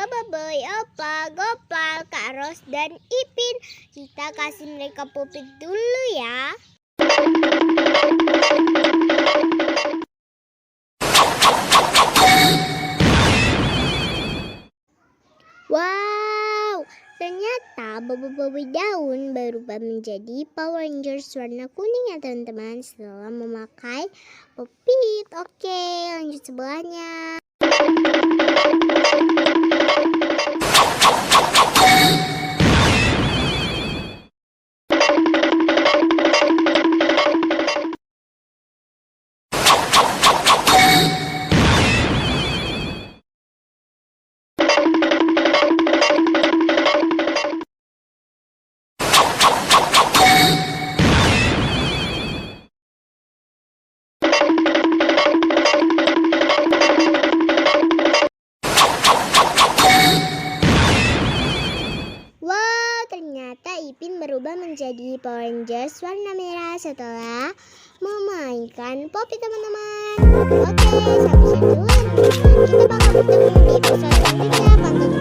Baba Boy, Opa, Gopal, Kak Ros, dan Ipin. Kita kasih mereka pupik dulu ya. Wow, ternyata Boboiboy daun berubah menjadi Power Rangers warna kuning ya teman-teman setelah memakai pupit. Oke, lanjut sebelahnya. Ternyata Ipin berubah menjadi Power Rangers warna merah setelah memainkan Poppy teman-teman. Oke, sampai sini dulu ya teman-teman. Kita bakal bertemu di episode selanjutnya. Pantau